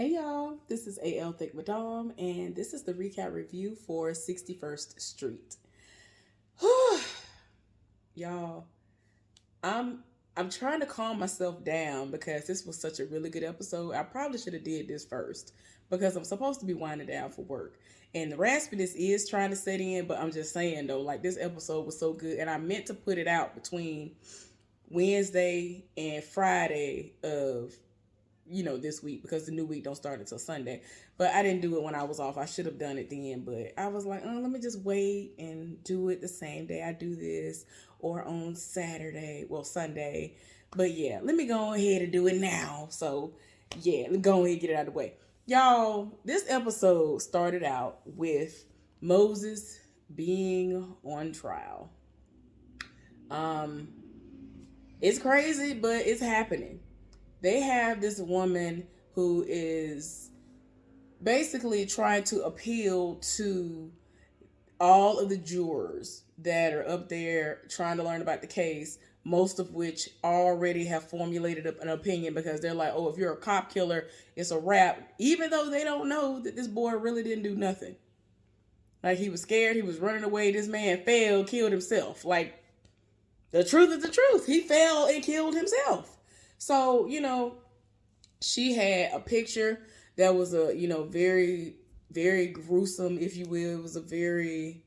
Hey y'all, this is AL Thick Madame, and this is the recap review for 61st Street. Y'all, I'm I'm trying to calm myself down because this was such a really good episode. I probably should have did this first because I'm supposed to be winding down for work. And the raspiness is trying to set in, but I'm just saying though, like this episode was so good, and I meant to put it out between Wednesday and Friday of this week because the new week don't start until Sunday. But I didn't do it when I was off. I should have done it then, but I was like, oh, let me just wait and do it the same day I do this or on Saturday, well, Sunday. But yeah, let me go ahead and do it now. So yeah, let me go ahead and get it out of the way. Y'all, this episode started out with Moses being on trial. Um, it's crazy, but it's happening. They have this woman who is basically trying to appeal to all of the jurors that are up there trying to learn about the case, most of which already have formulated an opinion because they're like, oh, if you're a cop killer, it's a wrap, even though they don't know that this boy really didn't do nothing. Like, he was scared, he was running away, this man fell, killed himself. Like, the truth is the truth. He fell and killed himself. So, she had a picture that was very, very gruesome, if you will. It was a very,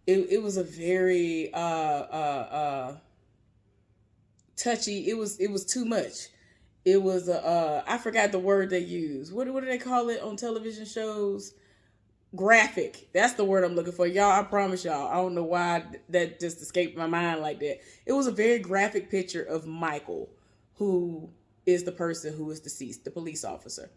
it was a very touchy. It was too much. It was I forgot the word they used. What do they call it on television shows? Graphic. That's the word I'm looking for. Y'all, I promise y'all. I don't know why that just escaped my mind like that. It was a very graphic picture of Michael, who is the person who is deceased, the police officer.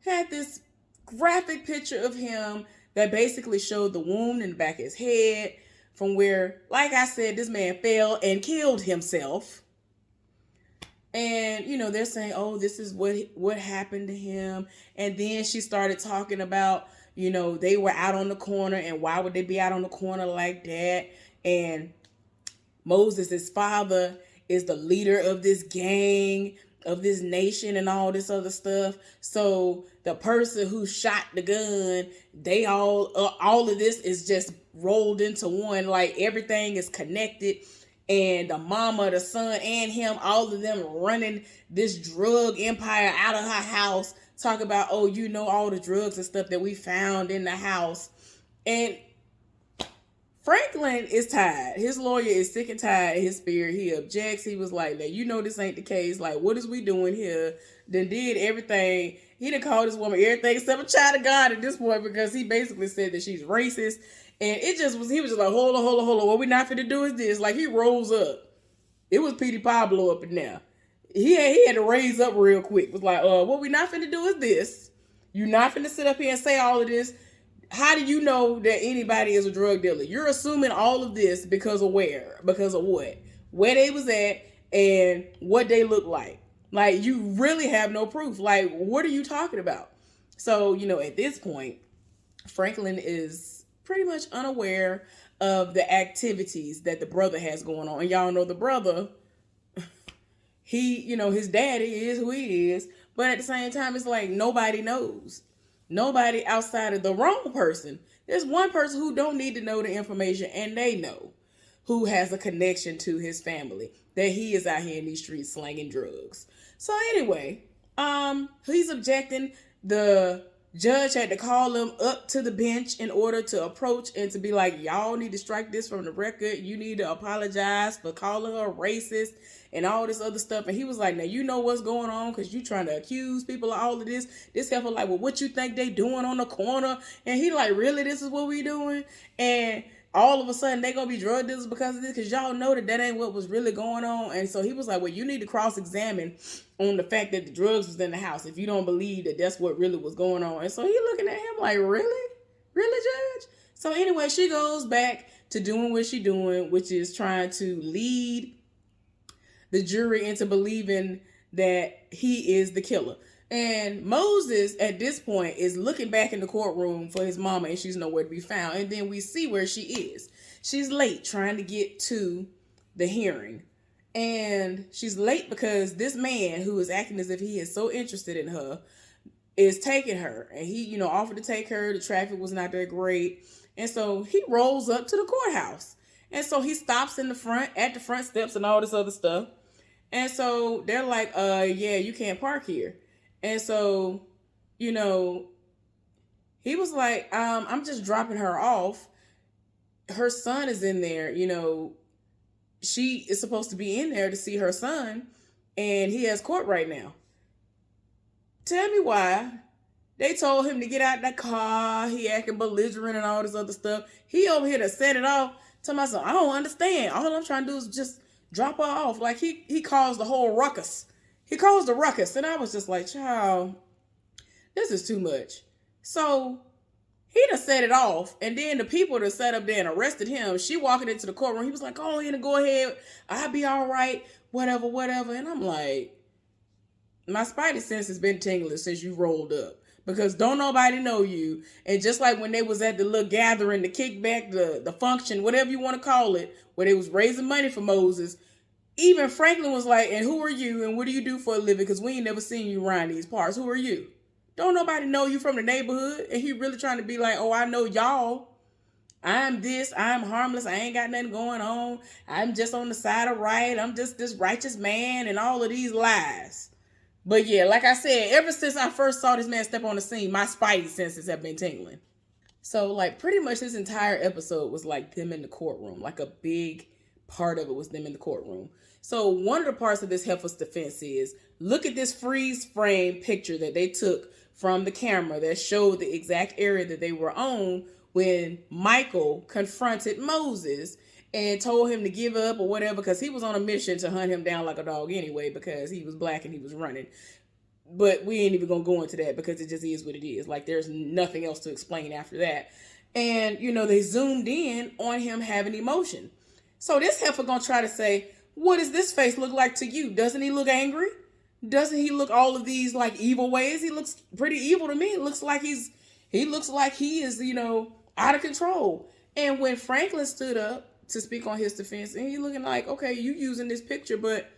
Had this graphic picture of him that basically showed the wound in the back of his head from where, like I said, this man fell and killed himself. And they're saying, oh, this is what happened to him. And then she started talking about, they were out on the corner, and why would they be out on the corner like that? And Moses' father is the leader of this gang, of this nation, and all this other stuff. So the person who shot the gun, they all of this is just rolled into one. Like, everything is connected. And the mama, the son, and him, all of them running this drug empire out of her house. Talk about, oh, all the drugs and stuff that we found in the house. And Franklin is tired. His lawyer is sick and tired in his spirit. He objects. He was like, now, this ain't the case. Like, what is we doing here? Then did everything. He done called this woman everything except a child of God at this point, because he basically said that she's racist. And he was just like, hold on. What we not finna do is this. Like, he rose up. It was Petey Pablo up in there. He had to raise up real quick. It was like, what we not finna do is this. You not finna sit up here and say all of this. How do you know that anybody is a drug dealer? You're assuming all of this because of where? Because of what? Where they was at and what they look like. Like, you really have no proof. Like, what are you talking about? So, at this point, Franklin is pretty much unaware of the activities that the brother has going on. And y'all know the brother, his daddy is who he is. But at the same time, it's like nobody knows. Nobody outside of the wrong person. There's one person who don't need to know the information, and they know, who has a connection to his family, that he is out here in these streets slanging drugs. So anyway, he's objecting. The judge had to call him up to the bench in order to approach and to be like, y'all need to strike this from the record. You need to apologize for calling her racist and all this other stuff. And he was like, now you know what's going on because you trying to accuse people of all of this. This heifer like, well, what you think they doing on the corner? And he like, really, this is what we doing? And all of a sudden they gonna be drug dealers because of this, because y'all know that ain't what was really going on. And so he was like, well, you need to cross-examine on the fact that the drugs was in the house if you don't believe that that's what really was going on. And so he looking at him like, really judge? So anyway, she goes back to doing what she doing, which is trying to lead the jury into believing that he is the killer. And Moses, at this point, is looking back in the courtroom for his mama, and she's nowhere to be found. And then we see where she is. She's late trying to get to the hearing. And she's late because this man who is acting as if he is so interested in her is taking her. And he, offered to take her. The traffic was not that great. And so he rolls up to the courthouse. And so he stops in the front, at the front steps and all this other stuff. And so they're like, yeah, you can't park here. And so, he was like, I'm just dropping her off. Her son is in there, she is supposed to be in there to see her son, and he has court right now. Tell me why they told him to get out the car. He acting belligerent and all this other stuff. He over here to set it off. Tell myself, I don't understand. All I'm trying to do is just drop her off. Like he caused the whole ruckus. He caused the ruckus, and I was just like, child, this is too much. So he done set it off, and then the people that sat up there and arrested him, she walking into the courtroom, he was like, oh, go ahead, I'll be all right, whatever. And I'm like, my spidey sense has been tingling since you rolled up, because don't nobody know you. And just like when they was at the little gathering, the kickback, the function, whatever you want to call it, where they was raising money for Moses, even Franklin was like, and who are you, and what do you do for a living, because we ain't never seen you around these parts. Who are you? Don't nobody know you from the neighborhood. And he really trying to be like, oh, I know y'all. I'm this. I'm harmless. I ain't got nothing going on. I'm just on the side of right. I'm just this righteous man and all of these lies. But yeah, like I said, ever since I first saw this man step on the scene, my spidey senses have been tingling. So like pretty much this entire episode was like them in the courtroom. Like a big part of it was them in the courtroom. So one of the parts of this heifer's defense is, look at this freeze frame picture that they took from the camera that showed the exact area that they were on when Michael confronted Moses and told him to give up or whatever, because he was on a mission to hunt him down like a dog anyway, because he was black and he was running. But we ain't even gonna go into that because it just is what it is. Like there's nothing else to explain after that. And they zoomed in on him having emotion. So this heifer gonna try to say, what does this face look like to you? Doesn't he look angry? Doesn't he look all of these like evil ways? He looks pretty evil to me. It looks like he is, out of control. And when Franklin stood up to speak on his defense, and he looking like, okay, you using this picture, but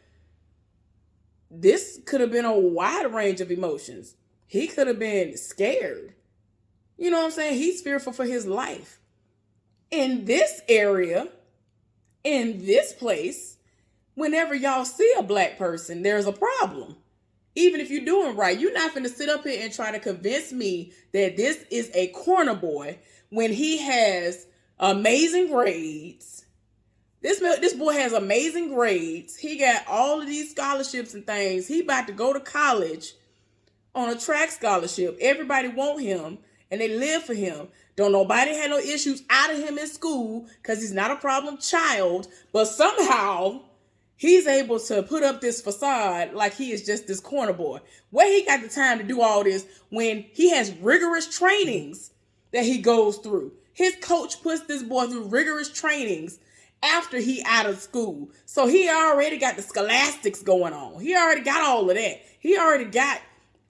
this could have been a wide range of emotions. He could have been scared. You know what I'm saying? He's fearful for his life. In this area, in this place, whenever y'all see a black person, there's a problem. Even if you're doing right, you're not going to sit up here and try to convince me that this is a corner boy when he has amazing grades. This boy has amazing grades. He got all of these scholarships and things. He about to go to college on a track scholarship. Everybody want him and they live for him. Don't nobody have no issues out of him in school because he's not a problem child. But somehow he's able to put up this facade like he is just this corner boy. Where he got the time to do all this when he has rigorous trainings that he goes through? His coach puts this boy through rigorous trainings after he out of school. So he already got the scholastics going on. He already got all of that. He already got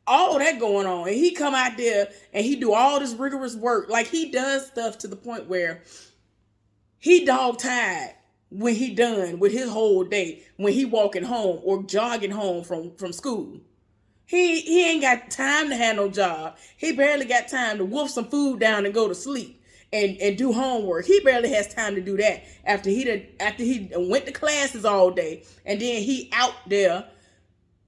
all that going on. And he come out there and he do all this rigorous work. Like he does stuff to the point where he dog tired when he done with his whole day, when he walking home or jogging home from school. He ain't got time to have no job. He barely got time to wolf some food down and go to sleep and do homework. He barely has time to do that after he went to classes all day, and then he out there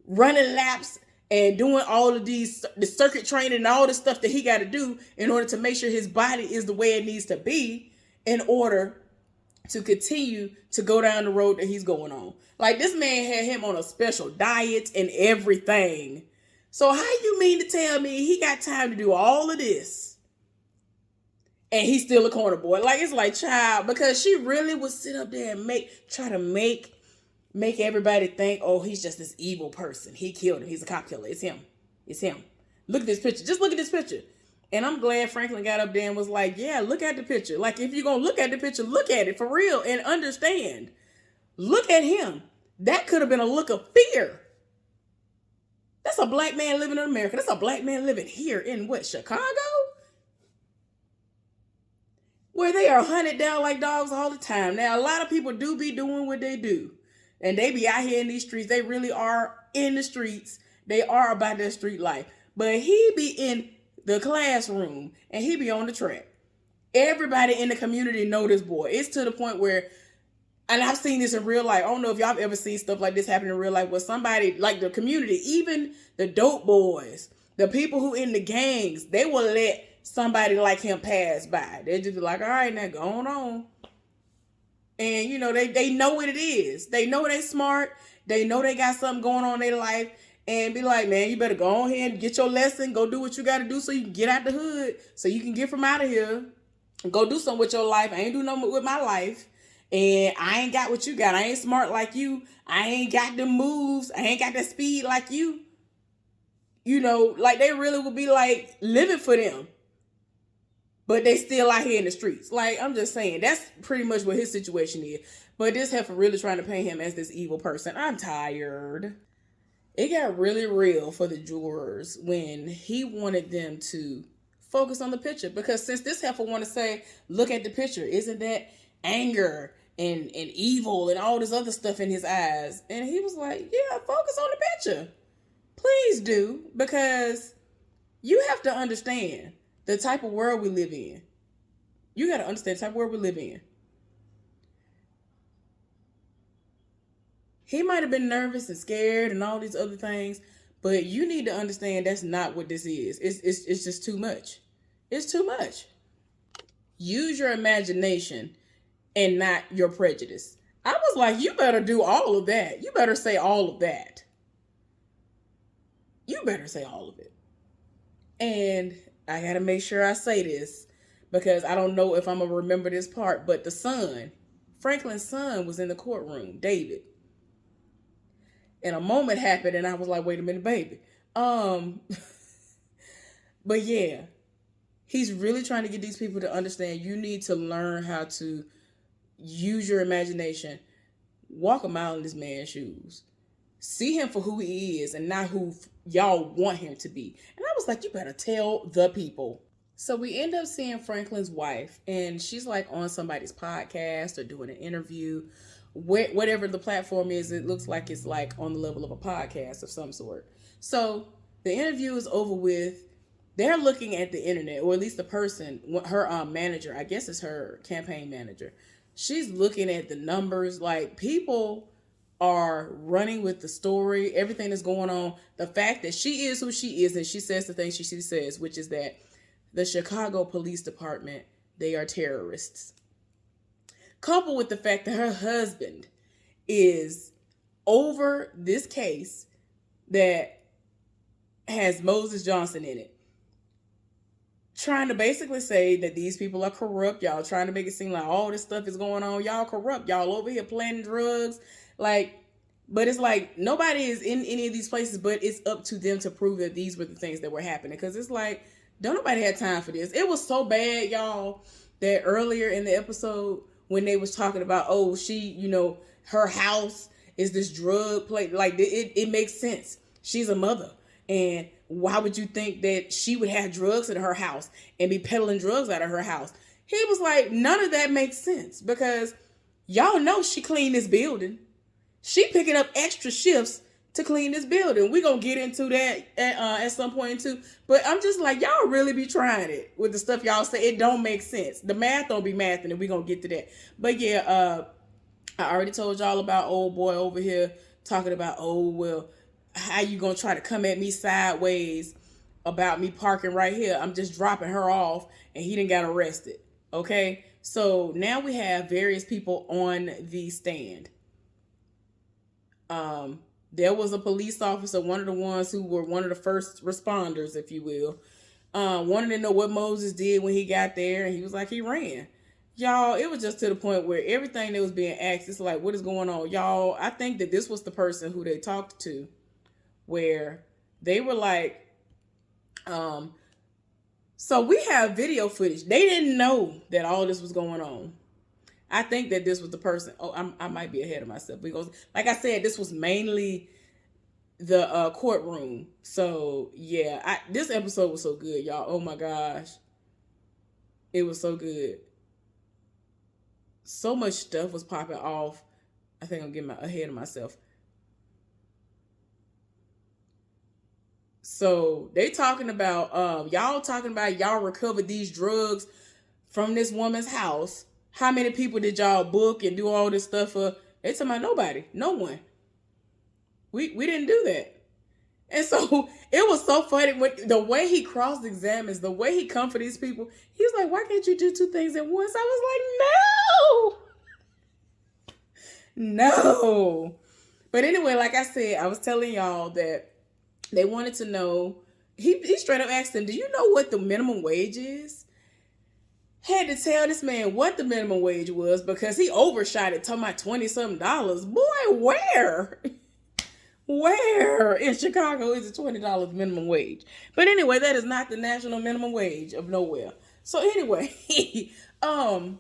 running laps and doing all of the circuit training and all the stuff that he got to do in order to make sure his body is the way it needs to be in order to continue to go down the road that he's going on. Like this man had him on a special diet and everything. So how you mean to tell me he got time to do all of this and he's still a corner boy? Like it's like, child, because she really would sit up there and try to make everybody think, oh, he's just this evil person. He killed him. He's a cop killer. It's him. It's him. Look at this picture. Just look at this picture. And I'm glad Franklin got up there and was like, yeah, look at the picture. Like, if you're going to look at the picture, look at it for real and understand. Look at him. That could have been a look of fear. That's a black man living in America. That's a black man living here in what, Chicago? Where they are hunted down like dogs all the time. Now, a lot of people do be doing what they do. And they be out here in these streets. They really are in the streets. They are about their street life. But he be in the classroom and he be on the track. Everybody in the community know this boy. It's to the point where, and I've seen this in real life. I don't know if y'all have ever seen stuff like this happen in real life where somebody, like the community, even the dope boys, the people who in the gangs, they will let somebody like him pass by. They just be like, all right, now going on. And, you know, they know what it is. They know they smart. They know they got something going on in their life. And be like, man, you better go on here and get your lesson. Go do what you got to do so you can get out the hood. So you can get from out of here. Go do something with your life. I ain't do nothing with my life. And I ain't got what you got. I ain't smart like you. I ain't got the moves. I ain't got the speed like you. You know, like they really would be like living for them. But they still out here in the streets. Like, I'm just saying, that's pretty much what his situation is. But this heifer really trying to paint him as this evil person. I'm tired. It got really real for the jurors when he wanted them to focus on the picture. Because since this heifer want to say, look at the picture, isn't that anger and evil and all this other stuff in his eyes? And he was like, yeah, focus on the picture. Please do. Because you have to understand the type of world we live in. You got to understand the type of world we live in. He might have been nervous and scared and all these other things, but you need to understand that's not what this is. It's just too much. It's too much. Use your imagination and not your prejudice. I was like, you better do all of that. You better say all of that. You better say all of it. And I got to make sure I say this because I don't know if I'm going to remember this part, but the son, Franklin's son, was in the courtroom, David. And a moment happened and I was like, wait a minute, baby. But yeah, he's really trying to get these people to understand you need to learn how to use your imagination. Walk a mile in this man's shoes. See him for who he is and not who y'all want him to be. And I was like, you better tell the people. So we end up seeing Franklin's wife and she's like on somebody's podcast or doing an interview. Whatever the platform is, it looks like it's like on the level of a podcast of some sort. So the interview is over with. They're looking at the internet, or at least the person, her manager, I guess it's her campaign manager. She's looking at the numbers. Like, people are running with the story, everything that's going on. The fact that she is who she is and she says the things she says, which is that the Chicago Police Department, they are terrorists. Coupled with the fact that her husband is over this case that has Moses Johnson in it. Trying to basically say that these people are corrupt. Y'all trying to make it seem like all this stuff is going on. Y'all corrupt. Y'all over here planting drugs. Like, but it's like nobody is in any of these places, but it's up to them to prove that these were the things that were happening. Because it's like, don't nobody have time for this. It was so bad, y'all, that earlier in the episode, when they was talking about, oh, she, you know, her house is this drug place. Like, it makes sense. She's a mother. And why would you think that she would have drugs in her house and be peddling drugs out of her house? He was like, none of that makes sense because y'all know she cleaned this building. She picking up extra shifts to clean this building. We're going to get into that at some point too. But I'm just like, y'all really be trying it with the stuff y'all say. It don't make sense. The math don't be mathing, and we're going to get to that. But yeah, I already told y'all about old boy over here talking about, oh, well, how you going to try to come at me sideways about me parking right here? I'm just dropping her off, and he done got arrested. Okay? So now we have various people on the stand. There was a police officer, one of the ones who were one of the first responders, if you will, wanted to know what Moses did when he got there, and he was like, he ran. Y'all, it was just to the point where everything that was being asked, it's like, what is going on? Y'all, I think that this was the person who they talked to, where they were like, so we have video footage. They didn't know that all this was going on. I think that this was the person. Oh, I might be ahead of myself because, like I said, this was mainly the courtroom. So yeah, this episode was so good, y'all. Oh my gosh, it was so good. So much stuff was popping off. I think I'm getting ahead of myself. So they talking about y'all recovered these drugs from this woman's house. How many people did y'all book and do all this stuff for? They talking about nobody, no one. We didn't do that. And so it was so funny when the way he cross examines, the way he come for these people. He's like, "Why can't you do two things at once?" I was like, "No." But anyway, like I said, I was telling y'all that they wanted to know. He straight up asked them, "Do you know what the minimum wage is?" Had to tell this man what the minimum wage was because he overshot it, talking about $20-something. Boy, where? Where in Chicago is it $20 minimum wage? But anyway, that is not the national minimum wage of nowhere. So anyway, told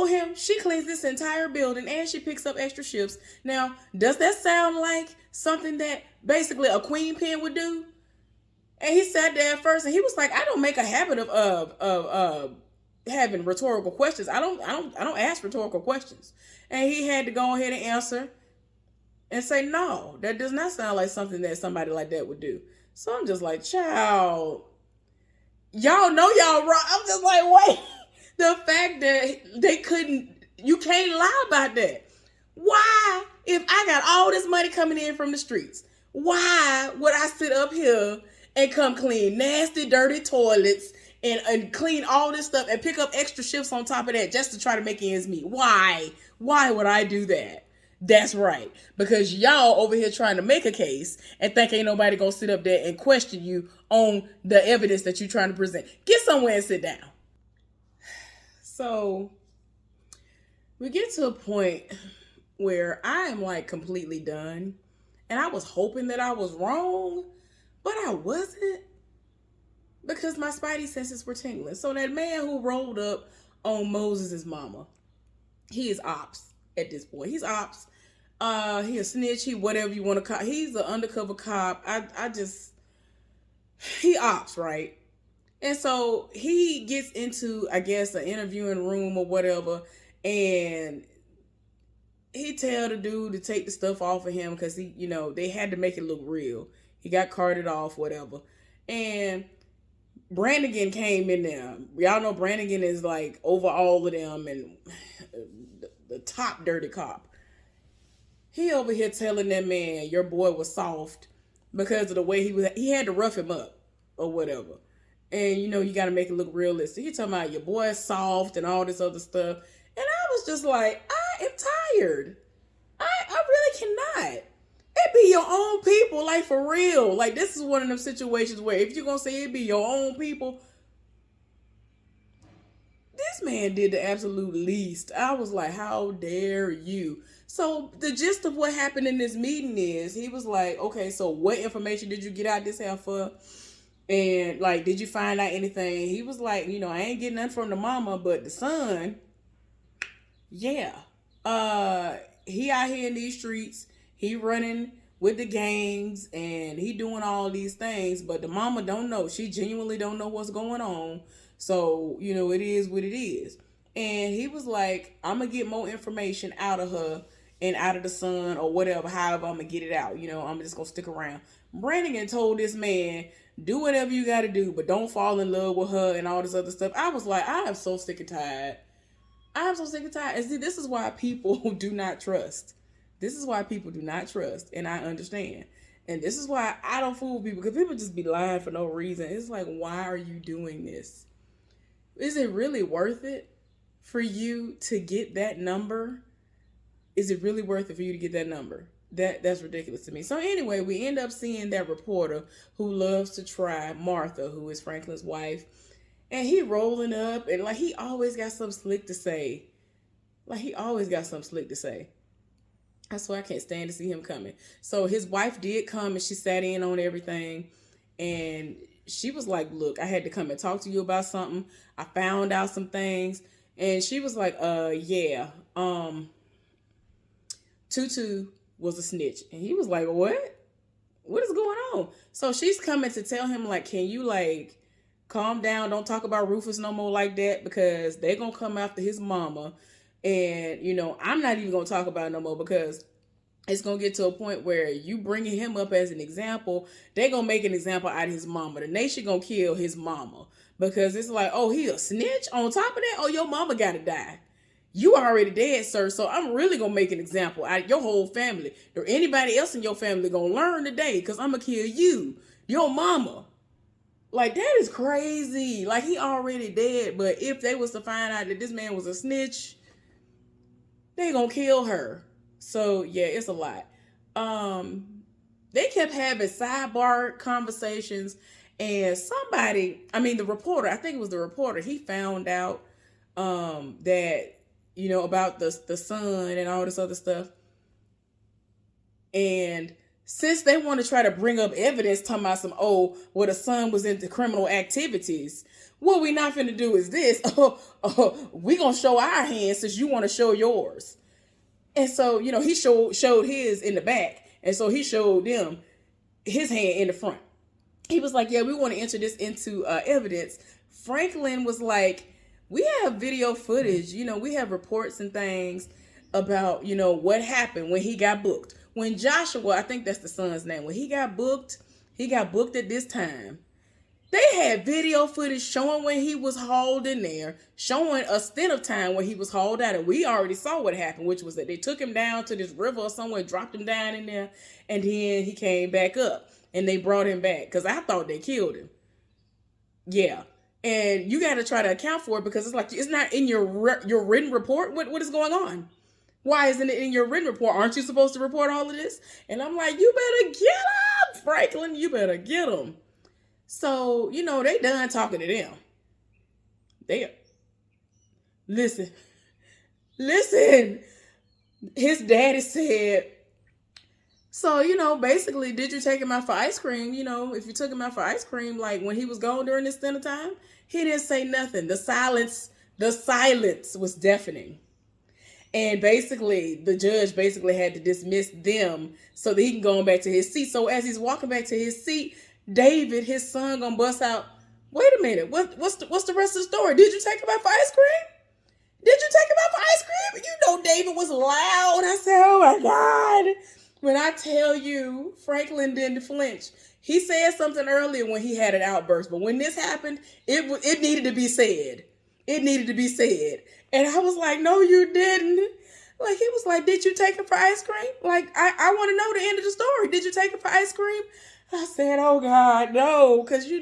him she cleans this entire building and she picks up extra shifts. Now, does that sound like something that basically a queen pen would do? And he sat there at first and he was like, I don't make a habit of having rhetorical questions. I don't ask rhetorical questions. And he had to go ahead and answer and say, no, that does not sound like something that somebody like that would do. So I'm just like, child, y'all know y'all wrong. I'm just like, wait, the fact that you can't lie about that. Why, if I got all this money coming in from the streets, why would I sit up here and come clean nasty, dirty toilets and clean all this stuff and pick up extra shifts on top of that just to try to make ends meet? Why? Why would I do that? That's right. Because y'all over here trying to make a case and think ain't nobody gonna sit up there and question you on the evidence that you're trying to present. Get somewhere and sit down. So we get to a point where I am like completely done. And I was hoping that I was wrong, but I wasn't. Because my spidey senses were tingling. So that man who rolled up on Moses' mama, he is ops at this point. He's ops. He a snitch. He whatever you want to call. He's an undercover cop. He ops, right? And so he gets into, I guess, an interviewing room or whatever, and he tell the dude to take the stuff off of him because they had to make it look real. He got carted off, whatever. And Brannigan came in there. Y'all know Brannigan is like over all of them and the top dirty cop. He over here telling that man, your boy was soft because of the way he had to rough him up or whatever. And you got to make it look realistic. He talking about your boy is soft and all this other stuff. And I was just like, I am tired. I really cannot. It be your own people, like for real. Like this is one of them situations where if you're going to say it be your own people, this man did the absolute least. I was like, how dare you? So the gist of what happened in this meeting is he was like, okay, so what information did you get out this heifer? And like, did you find out anything? He was like, I ain't getting nothing from the mama, but the son, yeah. He out here in these streets, he running with the gangs and he doing all these things, but the mama don't know. She genuinely don't know what's going on. So, it is what it is. And he was like, I'm going to get more information out of her and out of the son or whatever, however I'm going to get it out. I'm just going to stick around. Brannigan told this man, do whatever you got to do, but don't fall in love with her and all this other stuff. I was like, I am so sick and tired. I'm so sick and tired. And see, this is why people do not trust. This is why people do not trust. And I understand. And this is why I don't fool people, because people just be lying for no reason. It's like, why are you doing this? Is it really worth it for you to get that number? Is it really worth it for you to get that number? That's ridiculous to me. So anyway, we end up seeing that reporter who loves to try, Martha, who is Franklin's wife. And he rolling up and like he always got something slick to say. That's why I can't stand to see him coming. So his wife did come and she sat in on everything. And she was like, look, I had to come and talk to you about something. I found out some things. And she was like, yeah. Tutu was a snitch. And he was like, what? What is going on? So she's coming to tell him, like, can you, like, calm down? Don't talk about Rufus no more like that because they're going to come after his mama. And, I'm not even going to talk about it no more because it's going to get to a point where you bringing him up as an example, they going to make an example out of his mama. The nation going to kill his mama because it's like, oh, he a snitch? On top of that, oh, your mama got to die. You already dead, sir, so I'm really going to make an example out of your whole family. Or anybody else in your family going to learn today because I'm going to kill you, your mama. Like, that is crazy. Like, he already dead, but if they was to find out that this man was a snitch, they going to kill her. So, yeah, it's a lot. They kept having sidebar conversations, and the reporter, I think it was the reporter, he found out that, about the son and all this other stuff. And since they want to try to bring up evidence talking about the son was into criminal activities, what we not finna do is this. We gonna show our hands since you want to show yours. And so, he showed his in the back. And so he showed them his hand in the front. He was like, yeah, we want to enter this into evidence. Franklin was like, we have video footage, we have reports and things about, what happened when he got booked. When Joshua, I think that's the son's name, when he got booked at this time. They had video footage showing when he was hauled in there, showing a stint of time when he was hauled out. And we already saw what happened, which was that they took him down to this river or somewhere, dropped him down in there, and then he came back up. And they brought him back because I thought they killed him. Yeah. And you got to try to account for it because it's like, it's not in your written report. What is going on? Why isn't it in your written report? Aren't you supposed to report all of this? And I'm like, you better get him, Franklin. You better get him. So, they done talking to them. Listen. His daddy said, so, basically, did you take him out for ice cream? If you took him out for ice cream, like when he was gone during this dinner time, he didn't say nothing. The silence was deafening. And basically, the judge had to dismiss them so that he can go back to his seat. So as he's walking back to his seat, David, his son, gonna bust out, wait a minute, what's the rest of the story? Did you take him out for ice cream? Did you take him out for ice cream? David was loud. I said, oh my God. When I tell you, Franklin didn't flinch. He said something earlier when he had an outburst, but when this happened, it needed to be said. It needed to be said. And I was like, no, you didn't. Like, he was like, did you take him for ice cream? Like, I want to know the end of the story. Did you take him for ice cream? I said, oh God, no. Because, he's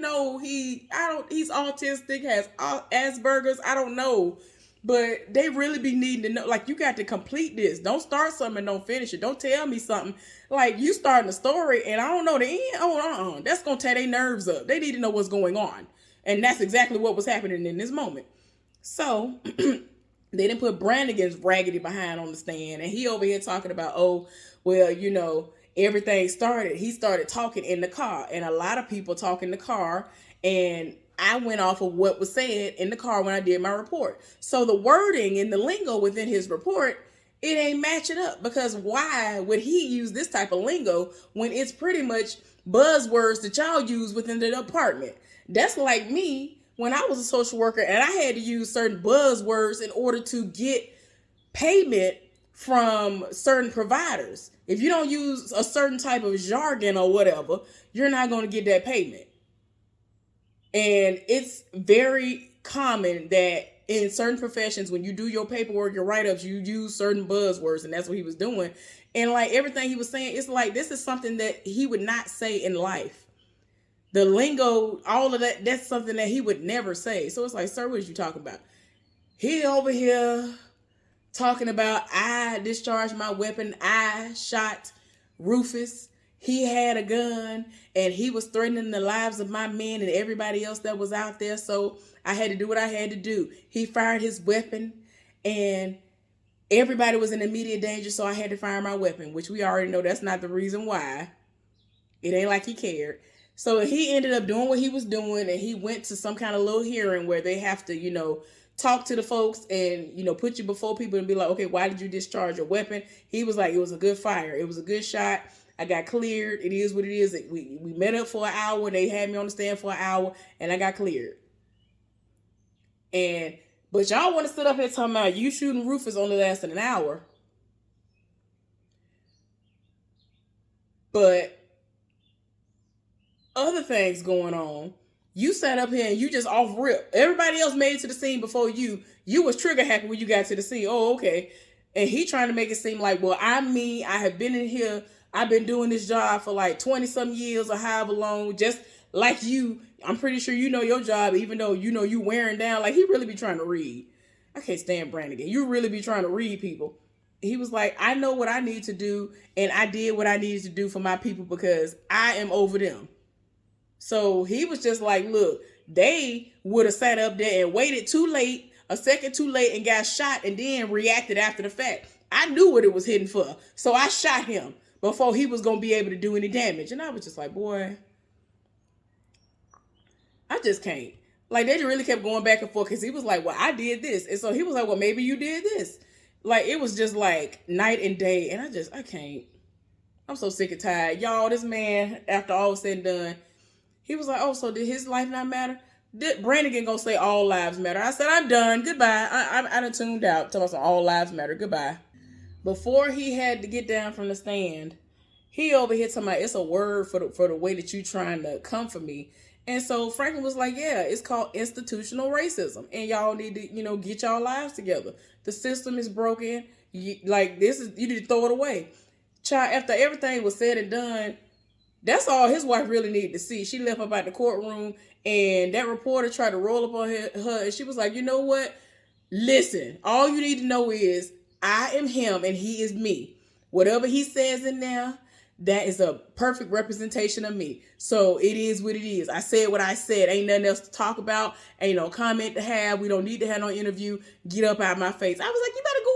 autistic, has Asperger's. I don't know. But they really be needing to know, like, you got to complete this. Don't start something and don't finish it. Don't tell me something. Like, you starting a story and I don't know the end. That's going to tear their nerves up. They need to know what's going on. And that's exactly what was happening in this moment. So, they didn't put Brannigan's raggedy behind on the stand. And he over here talking about, everything started. He started talking in the car. And a lot of people talk in the car. And I went off of what was said in the car when I did my report. So the wording and the lingo within his report, it ain't matching up, because why would he use this type of lingo when it's pretty much buzzwords that y'all use within the department? That's like me when I was a social worker and I had to use certain buzzwords in order to get payment from certain providers. If you don't use a certain type of jargon or whatever, you're not going to get that payment. And it's very common that in certain professions, when you do your paperwork, your write-ups, you use certain buzzwords, and that's what he was doing. And like everything he was saying, it's like, this is something that he would not say in life. The lingo, all of that, that's something that he would never say. So it's like, sir, what are you talking about? He over here talking about, I discharged my weapon. I shot Rufus. He had a gun and he was threatening the lives of my men and everybody else that was out there. So I had to do what I had to do. He fired his weapon and everybody was in immediate danger. So I had to fire my weapon, which we already know that's not the reason why. It ain't like he cared. So he ended up doing what he was doing, and he went to some kind of little hearing where they have to, talk to the folks and, put you before people and be like, okay, why did you discharge your weapon? He was like, it was a good fire. It was a good shot. I got cleared. It is what it is. We met up for an hour. They had me on the stand for an hour and I got cleared. And But y'all want to sit up here talking about you shooting Rufus only lasting an hour. But other things going on. You sat up here and you just off rip. Everybody else made it to the scene before you. You was trigger happy when you got to the scene. Oh, okay. And he trying to make it seem like, well, I'm me. I have been in here. I've been doing this job for like 20 some years or however long. Just like you. I'm pretty sure you know your job, even though you know you wearing down. Like, he really be trying to read. I can't stand Brannigan. You really be trying to read people. He was like, I know what I need to do, and I did what I needed to do for my people because I am over them. So he was just like, look, they would have sat up there and waited too late, a second too late, and got shot and then reacted after the fact. I knew what it was hitting for, so I shot him before he was going to be able to do any damage. And I was just like, boy, I just can't. Like, they really kept going back and forth because he was like, well, I did this. And so he was like, well, maybe you did this. Like, it was just like night and day. And I can't. I'm so sick and tired. Y'all, this man, after all was said and done, he was like, oh, so did his life not matter? Did Brannigan gonna say all lives matter? I said, I'm done. Goodbye. I done tuned out. Tell us all lives matter. Goodbye. Before he had to get down from the stand, he over here talking about it's a word for the way that you trying to come for me. And so Franklin was like, yeah, it's called institutional racism. And y'all need to, get y'all lives together. The system is broken. You need to throw it away. Child, after everything was said and done, that's all his wife really needed to see. She left up out the courtroom, and that reporter tried to roll up on her, and she was like, you know what? Listen, all you need to know is I am him and he is me. Whatever he says in there, that is a perfect representation of me. So it is what it is. I said what I said. Ain't nothing else to talk about. Ain't no comment to have. We don't need to have no interview. Get up out of my face. I was like, you better go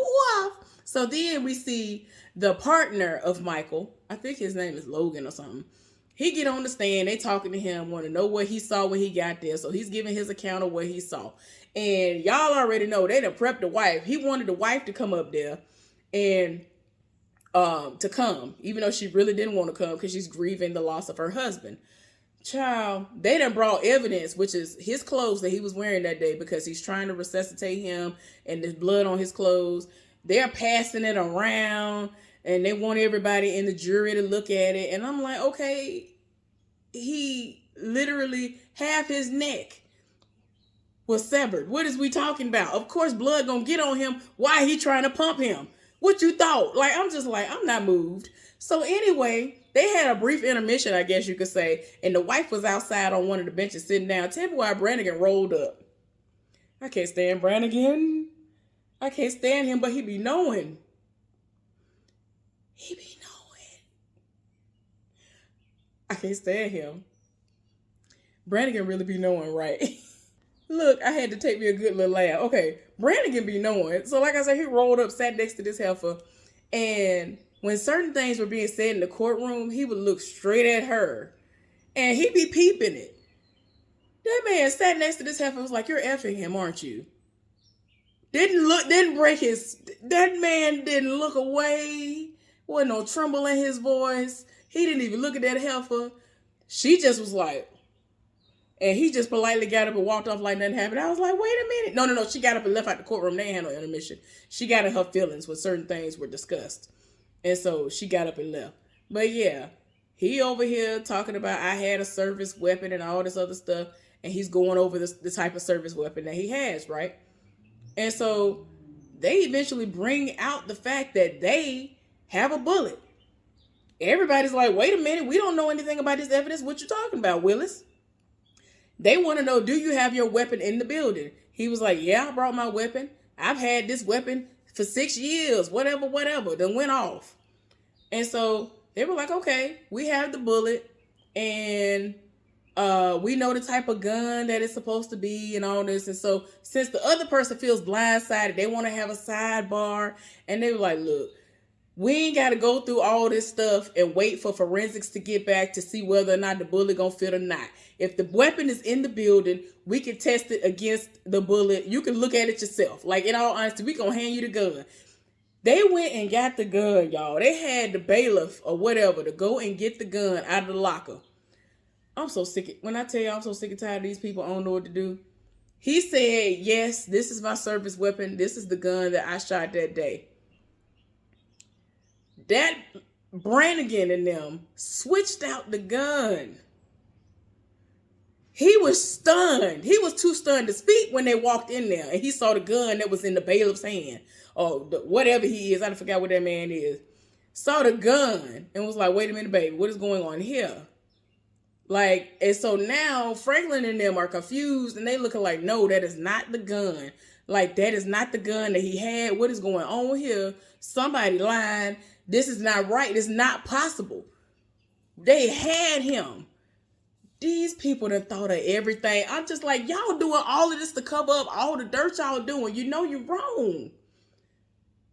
off. So then we see the partner of Michael. I think his name is Logan or something. He get on the stand. They talking to him. Want to know what he saw when he got there. So he's giving his account of what he saw. And y'all already know they done prepped the wife. He wanted the wife to come up there and to come, even though she really didn't want to come because she's grieving the loss of her husband. Child, they done brought evidence, which is his clothes that he was wearing that day because he's trying to resuscitate him and there's blood on his clothes. They're passing it around and they want everybody in the jury to look at it. And I'm like, okay, he literally half his neck was severed. What is we talking about? Of course, blood gonna get on him. Why he trying to pump him? What you thought? Like, I'm just like, I'm not moved. So anyway, they had a brief intermission, I guess you could say, and the wife was outside on one of the benches sitting down. Tell me why Brannigan rolled up. I can't stand Brannigan. I can't stand him, but he be knowing. He be knowing. I can't stand him. Brannigan really be knowing, right? Look, I had to take me a good little laugh. Okay, Brannigan be knowing. So like I said, he rolled up, sat next to this heifer, and when certain things were being said in the courtroom, he would look straight at her, and he'd be peeping it. That man sat next to this heifer and was like, you're effing him, aren't you? That man didn't look away. Wasn't no tremble in his voice. He didn't even look at that heifer. She just was like, and he just politely got up and walked off like nothing happened. I was like, wait a minute. No. She got up and left out the courtroom. They had no intermission. She got in her feelings when certain things were discussed. And so she got up and left. But yeah, he over here talking about I had a service weapon and all this other stuff. And he's going over the type of service weapon that he has, right? And so they eventually bring out the fact that they have a bullet. Everybody's like, wait a minute. We don't know anything about this evidence. What you talking about, Willis? They want to know, do you have your weapon in the building? He was like, yeah, I brought my weapon. I've had this weapon for 6 years, whatever, then went off. And so they were like, okay, we have the bullet and we know the type of gun that it's supposed to be and all this. And so since the other person feels blindsided, they want to have a sidebar. And they were like, look, we ain't got to go through all this stuff and wait for forensics to get back to see whether or not the bullet gonna fit or not. If the weapon is in the building, we can test it against the bullet. You can look at it yourself. Like, in all honesty, we gonna hand you the gun. They went and got the gun, y'all. They had the bailiff or whatever to go and get the gun out of the locker. I'm so sick. When I tell you I'm so sick and tired of these people, I don't know what to do. He said, yes, this is my service weapon. This is the gun that I shot that day. That Brannigan and them switched out the gun. He was stunned. He was too stunned to speak when they walked in there, and he saw the gun that was in the bailiff's hand, or whatever he is. I forgot what that man is. Saw the gun and was like, wait a minute, baby, what is going on here? Like, and so now Franklin and them are confused, and they looking like, no, that is not the gun. Like, that is not the gun that he had. What is going on here? Somebody lying. This is not right. It's not possible. They had him. These people done thought of everything. I'm just like, y'all doing all of this to cover up all the dirt y'all doing. You know you're wrong.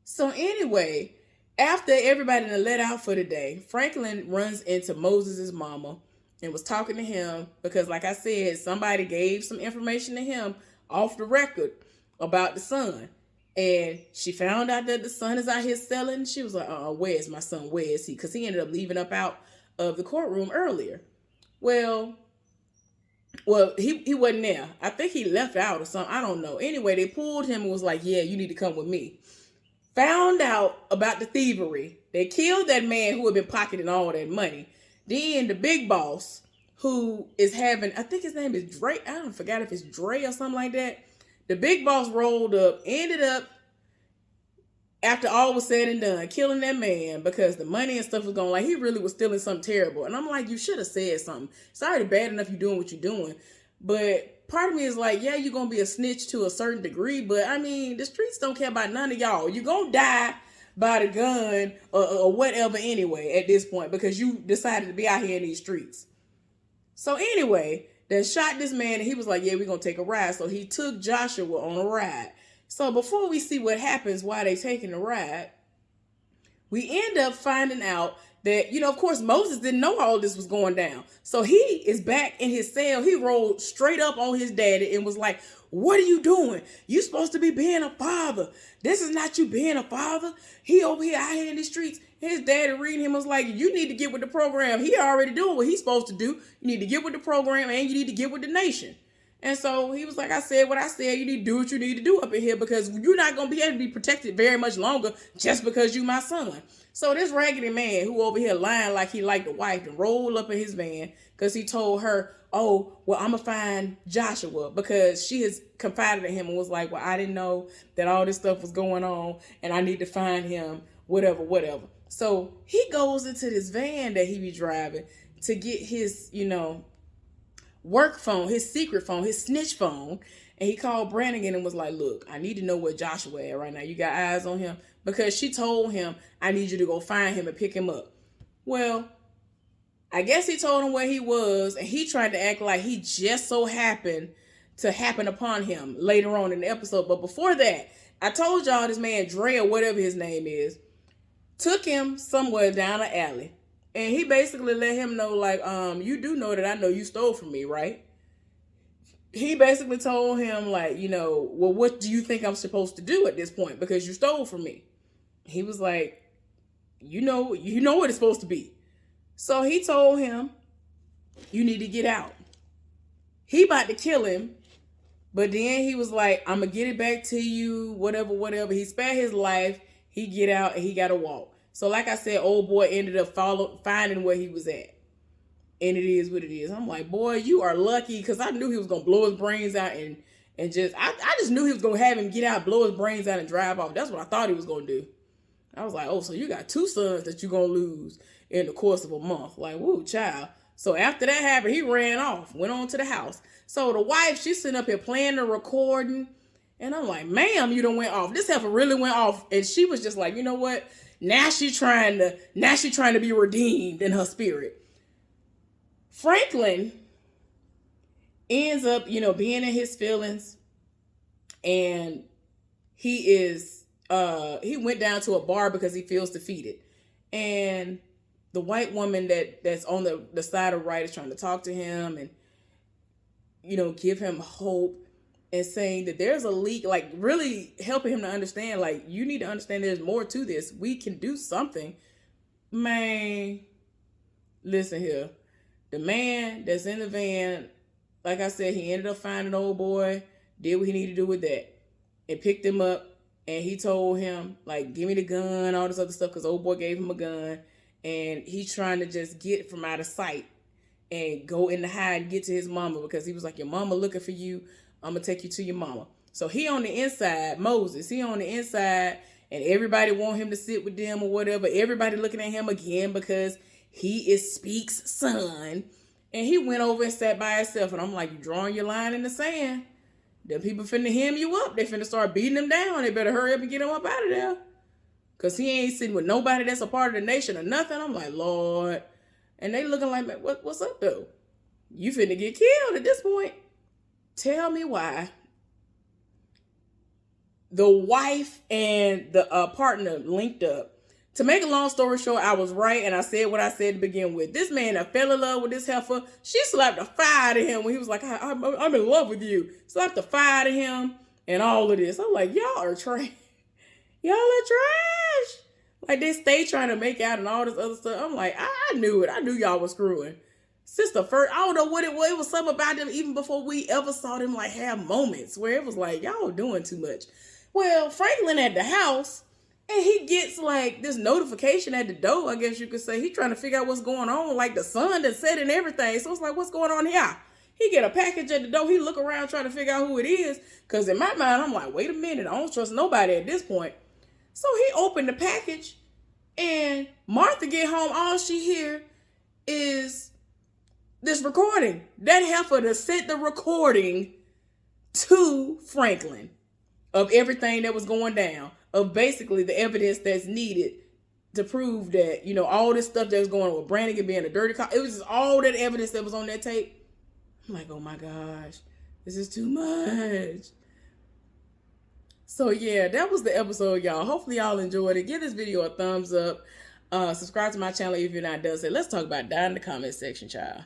So anyway, after everybody done let out for the day, Franklin runs into Moses' mama and was talking to him because, like I said, somebody gave some information to him off the record about the son. And she found out that the son is out here selling. She was like, where's my son? Where is he? Because he ended up leaving up out of the courtroom earlier. Well, he wasn't there. I think he left out or something. I don't know. Anyway, they pulled him and was like, yeah, you need to come with me. Found out about the thievery. They killed that man who had been pocketing all that money. Then the big boss, who is having, I think his name is Dre. I don't forget if it's Dre or something like that. The big boss rolled up, ended up, after all was said and done, killing that man because the money and stuff was going, like, he really was stealing something terrible. And I'm like, you should have said something. It's already bad enough you're doing what you're doing. But part of me is like, yeah, you're going to be a snitch to a certain degree. But, I mean, the streets don't care about none of y'all. You're going to die by the gun or whatever anyway at this point because you decided to be out here in these streets. So, anyway, they shot this man and he was like, yeah, we're going to take a ride. So, he took Joshua on a ride. So before we see what happens while they taking the ride, we end up finding out that, of course, Moses didn't know all this was going down. So he is back in his cell. He rolled straight up on his daddy and was like, what are you doing? You supposed to be being a father. This is not you being a father. He over here out here in the streets. His daddy reading him was like, you need to get with the program. He already doing what he's supposed to do. You need to get with the program and you need to get with the nation. And so he was like, I said what I said. You need to do what you need to do up in here because you're not going to be able to be protected very much longer just because you my son. So this raggedy man who over here lying like he liked the wife and roll up in his van because he told her, oh, well, I'm going to find Joshua because she has confided in him and was like, well, I didn't know that all this stuff was going on and I need to find him, whatever. So he goes into this van that he be driving to get his, work phone, his secret phone, his snitch phone. And he called Brannigan and was like, look, I need to know where Joshua at right now. You got eyes on him? Because she told him, I need you to go find him and pick him up. Well, I guess he told him where he was, and he tried to act like he just so happened to happen upon him later on in the episode. But before that, I told y'all this man, Dre, or whatever his name is, took him somewhere down an alley. And he basically let him know, like, you do know that I know you stole from me, right? He basically told him, like, well, what do you think I'm supposed to do at this point? Because you stole from me. He was like, you know what it's supposed to be. So he told him, you need to get out. He about to kill him. But then he was like, I'm going to get it back to you, whatever. He spared his life. He get out and he got to walk. So like I said, old boy ended up finding where he was at. And it is what it is. I'm like, boy, you are lucky because I knew he was going to blow his brains out and just, I just knew he was going to have him get out, blow his brains out and drive off. That's what I thought he was going to do. I was like, oh, so you got 2 sons that you're going to lose in the course of a month. Like, woo, child. So after that happened, he ran off, went on to the house. So the wife, she's sitting up here playing the recording. And I'm like, ma'am, you done went off. This heifer really went off. And she was just like, you know what? Now she's trying to be redeemed in her spirit. Franklin ends up, being in his feelings. And he went down to a bar because he feels defeated. And the white woman that's on the side of right is trying to talk to him and, give him hope and saying that there's a leak, like really helping him to understand, like, you need to understand there's more to this. We can do something. Man, listen here. The man that's in the van, like I said, he ended up finding old boy did what he needed to do with that, and picked him up. And he told him, like, give me the gun, all this other stuff, because old boy gave him a gun. And he's trying to just get from out of sight and go in the hide and get to his mama, because he was like, your mama looking for you. I'm going to take you to your mama. So he on the inside, Moses, he on the inside, and everybody want him to sit with them or whatever. Everybody looking at him again because he is Speak's son. And he went over and sat by himself. And I'm like, you drawing your line in the sand. Them people finna hem you up. They finna start beating him down. They better hurry up and get him up out of there. Because he ain't sitting with nobody that's a part of the nation or nothing. I'm like, Lord. And they looking like, what's up, though? You finna get killed at this point. Tell me why the wife and the partner linked up. To make a long story short, I was right, and I said what I said to begin with. This man that fell in love with this heifer, she slapped a fire to him when he was like, I'm in love with you. Slapped a fire to him and all of this. I'm like, y'all are trash. Y'all are trash. Like, they stay trying to make out and all this other stuff. I'm like, I knew it. I knew y'all was screwing. Since the first, I don't know what it was. It was something about them even before we ever saw them, like, have moments where it was like, y'all doing too much. Well, Franklin at the house, and he gets like this notification at the door, I guess you could say. He's trying to figure out what's going on. Like the sun that set and everything. So it's like, what's going on here? He get a package at the door. He look around trying to figure out who it is. Because in my mind, I'm like, wait a minute. I don't trust nobody at this point. So he opened the package. And Martha get home. All she hear is this recording. That heifer to sent the recording to Franklin of everything that was going down. Of basically the evidence that's needed to prove that, you know, all this stuff that was going on with Brannigan being a dirty cop. It was just all that evidence that was on that tape. I'm like, oh my gosh, this is too much. So yeah, that was the episode, y'all. Hopefully y'all enjoyed it. Give this video a thumbs up. Subscribe to my channel if you're not done. So let's talk about that in the comment section, child.